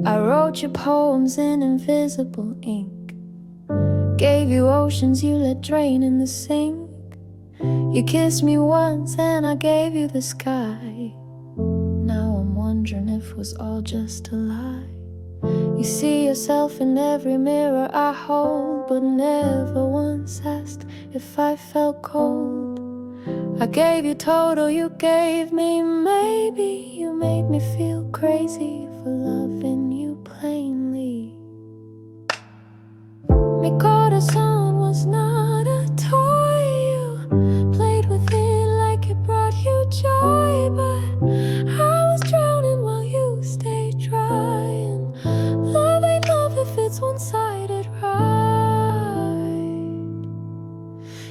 I wrote your poems in invisible ink, gave you oceans you let drain in the sink. You kissed me once and I gave you the sky. Now I'm wondering if it was all just a lie. You see yourself in every mirror I hold, but never once asked if I felt cold. I gave you total, you gave me maybe. You made me feel crazy for loving you plainly. Mi corazón was not a toy. You played with it like it brought you joy, but I was drowning while you stayed dry. And love ain't love if it's one-sided, right?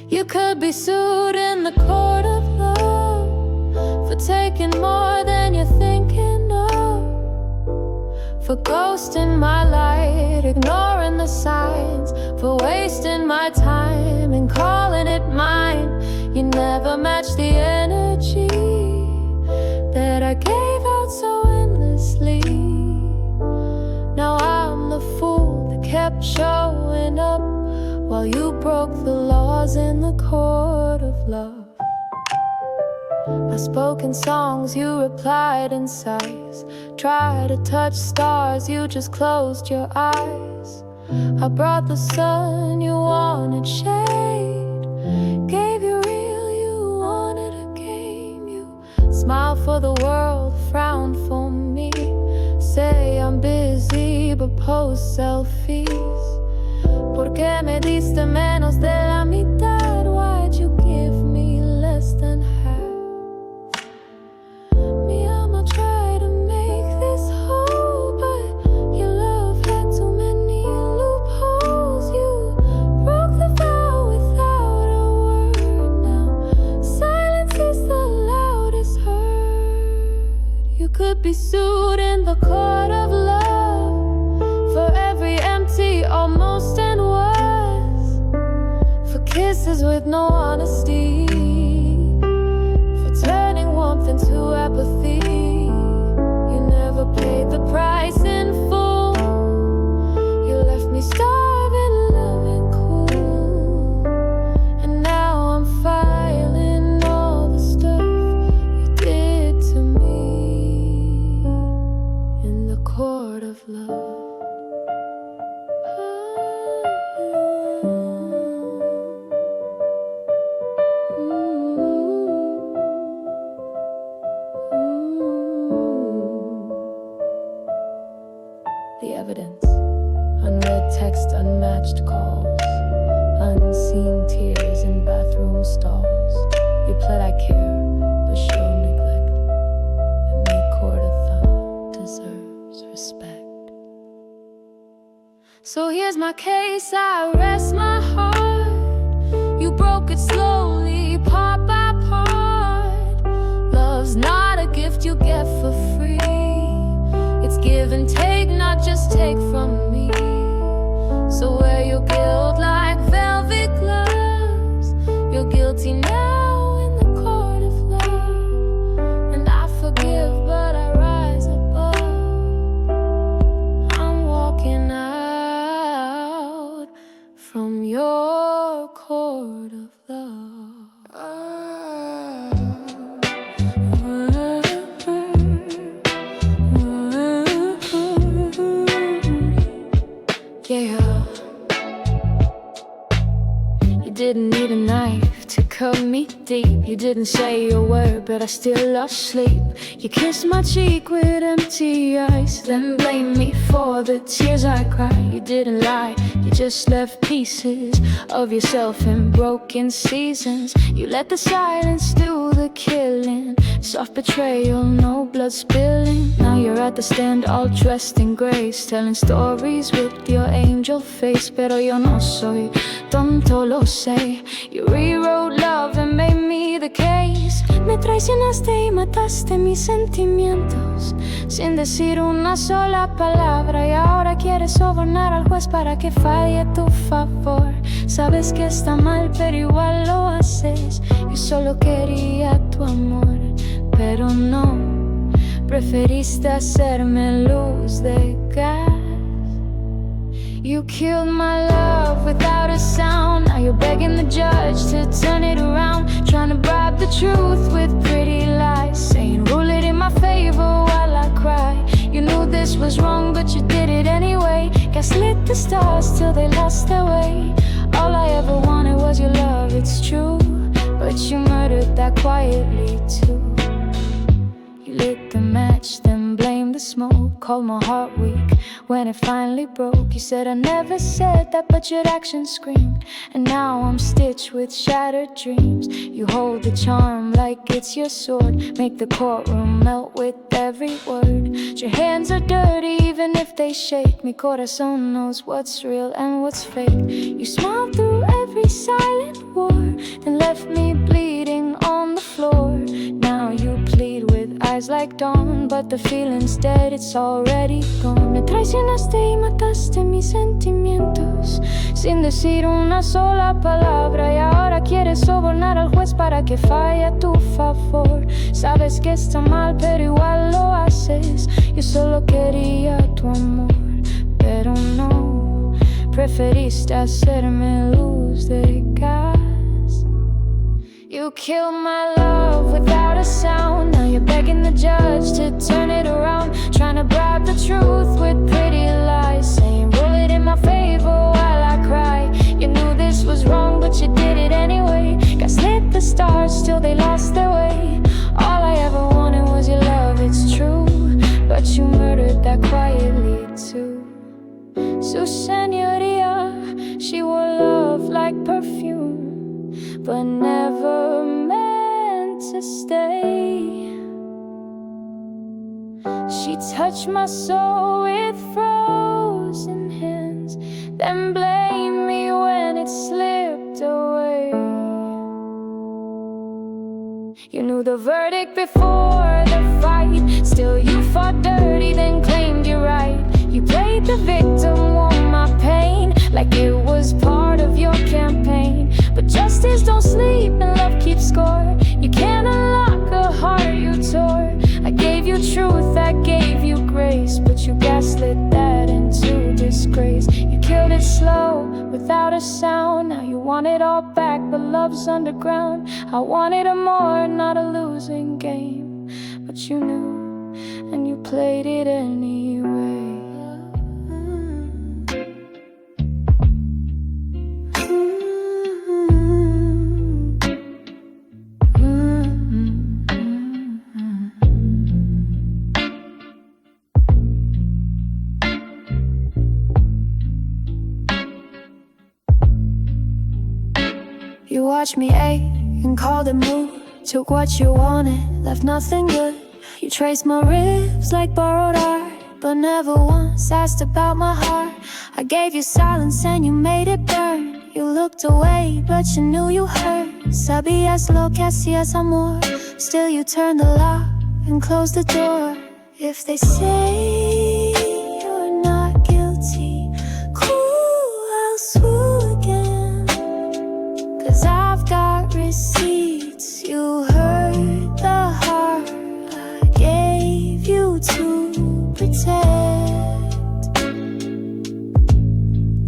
You could be sued in the court of love for taking more than you're thinking of, for ghosting my light, ignoring the signs, for wasting my time and calling it mine. You never matched the energy that I gave out so endlessly. Now I'm the fool that kept showing up while you broke the laws in the court of love. I spoke in songs, you replied in sighs. Tried to touch stars, you just closed your eyes. I brought the sun, you wanted shade. Gave you real, you wanted a game. You smiled for the world, frowned for me. Say I'm busy, but post selfies. ¿Por qué me diste menos de la mitad? Why'd you give me less than half? Mi alma tried to make this whole, but your love had too many loopholes. You broke the vow without a word. Now silence is the loudest heard. You could be sued in the court of love for every empty, almost, and was, for kisses with no honesty, for turning warmth into apathy. You never paid the price in full. You left me starving, loving cool. And now I'm filing all the stuff you did to me in the court of love. The evidence: unread text, unmatched calls, unseen tears in bathroom stalls. You pled I care, but show neglect, and me court of thought deserves respect. So here's my case, I rest my heart. You broke it slowly, part by part. Love's not a gift you get for free. It's give and take, not just take from me. So wear your guilt like velvet gloves. You're guilty now in the court of love. And I forgive, but I rise above. I'm walking out from your court of love. Yeah. You didn't need a knife to cut me deep. You didn't say a word, but I still lost sleep. You kissed my cheek with empty eyes, then blamed me for the tears I cried. You didn't lie, you just left pieces of yourself in broken seasons. You let the silence do the killing, soft betrayal, no blood spilling. Now you're at the stand all dressed in grace, telling stories with your angel face. Pero yo no soy tonto, lo sé. You rewrote love and made me the case. Me traicionaste y mataste mis sentimientos sin decir una sola palabra. Y ahora quieres sobornar al juez para que falle a tu favor. Sabes que está mal, pero igual lo haces. Yo solo quería tu amor, pero no. Preferiste hacerme luz de gas. You killed my love without a sound. Now you're begging the judge to turn it around, trying to bribe the truth with pretty lies, saying rule it in my favor while I cry. You knew this was wrong, but you did it anyway. Gaslit the stars till they lost their way. All I ever wanted was your love, it's true, but you murdered that quietly too. You lit the match, then blamed the smoke. Called my heart weak when it finally broke. You said I never said that, but your actions screamed. And now I'm stitched with shattered dreams. You hold the charm like it's your sword, make the courtroom melt with every word. Your hands are dirty even if they shake. Mi corazón knows what's real and what's fake. You smiled through every silent war, then left me bleeding on the floor. Now you plead with eyes like dawn, but the feeling's dead, it's already gone. Me traicionaste y mataste mis sentimientos sin decir una sola palabra, y ahora quieres sobornar al juez para que falle a tu favor. Sabes que está mal, pero igual lo haces. Yo solo quería tu amor, pero no, preferiste hacerme luz de gas. You killed my love without a sound. Now you're begging the judge to turn it around, trying to bribe the truth with pretty lies, saying rule it in my favor while I cry. You knew this was wrong, but you did it anyway. Gaslit the stars till they lost their way. All I ever wanted was your love, it's true, but you murdered that quietly too. Su señoría, she wore love like perfume, but never meant to stay. She touched my soul with frozen hands, then blamed me when it slipped away. You knew the verdict before the fight, still you fought dirty, then claimed you're right. You played the victim, won my pain, like it was part of your campaign. But justice don't sleep and love keeps score. You can't unlock a heart you tore. I gave you truth, I gave you grace, but you gaslit that into disgrace. You killed it slow, without a sound. Now you want it all back, but love's underground. I wanted a more, not a losing game, but you knew, and you played it anyway. You watched me ache and called it mood. Took what you wanted, left nothing good. You traced my ribs like borrowed art, but never once asked about my heart. I gave you silence and you made it burn. You looked away, but you knew you hurt. Sabías lo que hacías, amor. Still you turned the lock and closed the door. If they say you're not guilty, cool, I'll sue again. 'Cause I've got receipts. You hurt the heart I gave you to protect.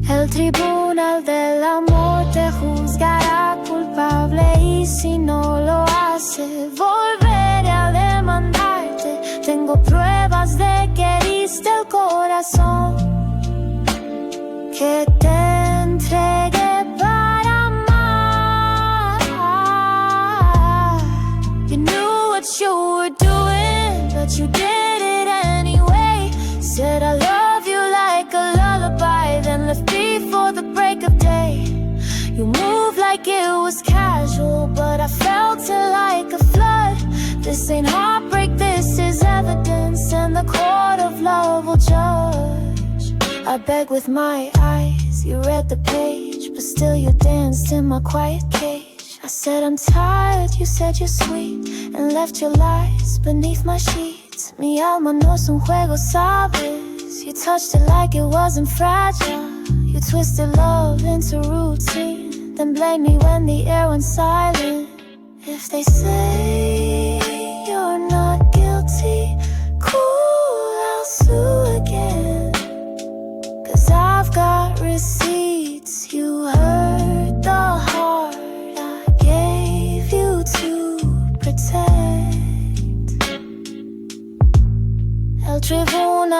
El tribunal del amor te juzgará culpable, y si no lo hace, volveré a demandarte. Tengo pruebas de que heriste el corazón, que te entregué para amar. You knew what you were doing, but you did it anyway. Said I love you like a lullaby, then left before the break of day. You moved like it was casual, but I felt it like a flood. This ain't heartbreak, this is evidence, and the court of love will judge. I begged with my eyes, you read the page, but still you danced in my quiet cage. I said I'm tired, you said you're sweet, and left your lies beneath my sheets. Mi alma no es un juego, sabes. You touched it like it wasn't fragile. You twisted love into routine, then blame me when the air went silent. If they say you're not guilty,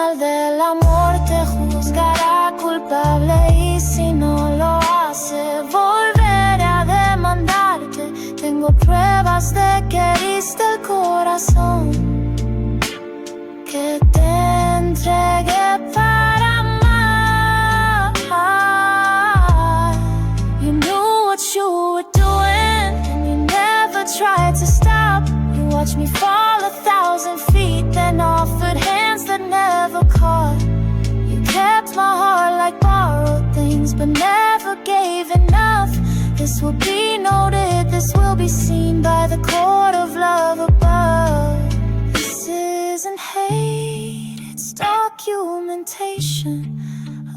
tribunal del amor te juzgará culpable y si no lo hace volveré a demandarte. Tengo pruebas de que heriste el corazón que te entregué para amar. You knew what you were doing and you never tried to stop. You watched me fall 1,000 feet, then offered hands that never caught. You kept my heart like borrowed things, but never gave enough. This will be noted, this will be seen by the court of love above. This isn't hate, it's documentation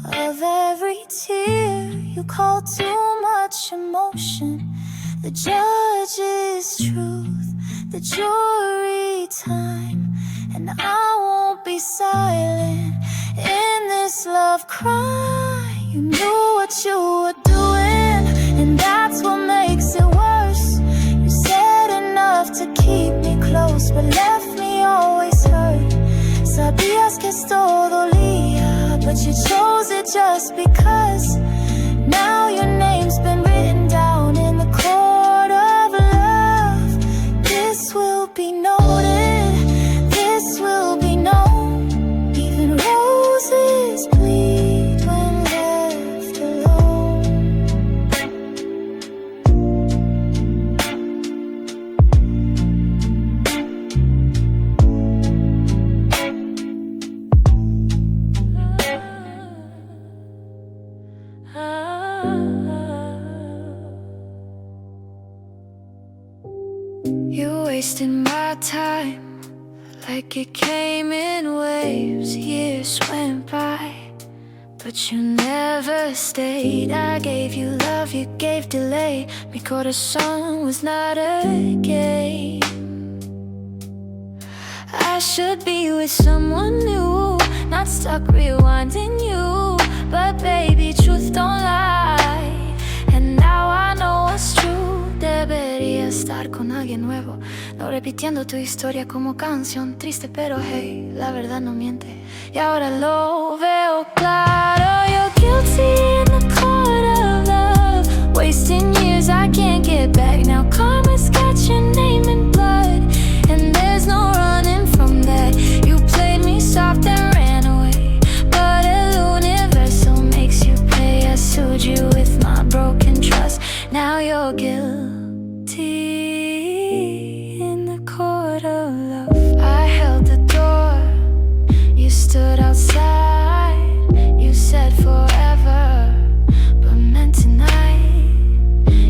of every tear. You call too much emotion. The judge is truth, the jury time, and I won't be silent in this love crime. You knew what you were doing, and that's what makes it worse. You said enough to keep me close, but left me always hurt. Sabías que esto dolía, but you chose it just because. Now your name's been written down in the court of love. This will be noted, this will be known. Even roses bleed when left alone. You wasted my time like it came in waves. Years went by, but you never stayed. I gave you love, you gave delay. Mi corazón was not a game. I should be with someone new, not stuck rewinding you. But baby, truth don't lie, and now I know what's true. Debería estar con alguien nuevo, no repitiendo tu historia como canción triste, pero hey, la verdad no miente. Y ahora lo veo claro, you're guilty in the court of love. Wasting years I can't get back, now karma's got your name in blood, and there's no running from that. You played me soft and ran away, but el universo makes you pay. I sued you with my broken trust, now you're guilty in the court of love. I held the door, you stood outside. You said forever, but meant tonight.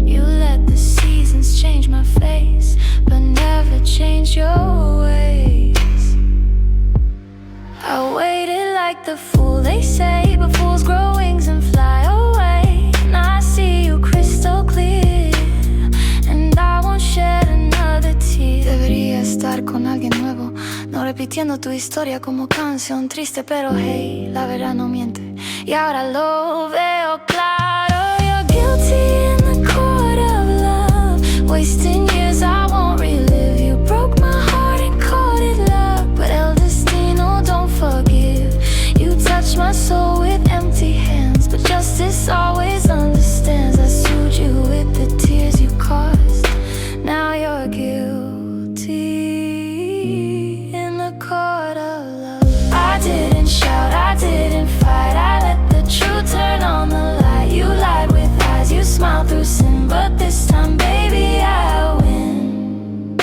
You let the seasons change my face, but never change your ways. I waited like the fool they say, but fools grow wings and fly away. Now I see you crystal clear, and I won't shed another tear. Debería estar con alguien nuevo, no repitiendo tu historia como canción triste, pero hey, la verdad no miente. Y ahora lo veo claro, you're guilty in the court of love. Wasting years I won't relive. You broke my heart and called it love, but el destino don't forgive. You touched my soul with empty hands, but justice always understands. I sued you with the tears you caused, now you're guilty in the court of love. I didn't shout, I didn't fight, I let the truth turn on the light. You lied with eyes, you smiled through sin, but this time, baby, I win.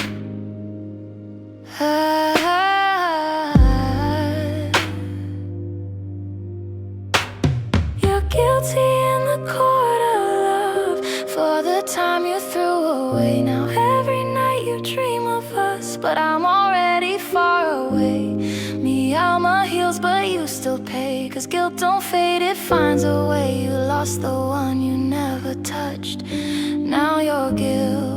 You're guilty in the court of love for the time you threw away. Now every night you dream of us, but I'm already far away. Me out my heels, but you still pay, 'cause guilt don't fade, it finds a way. You lost the one you never touched, now you're guilty.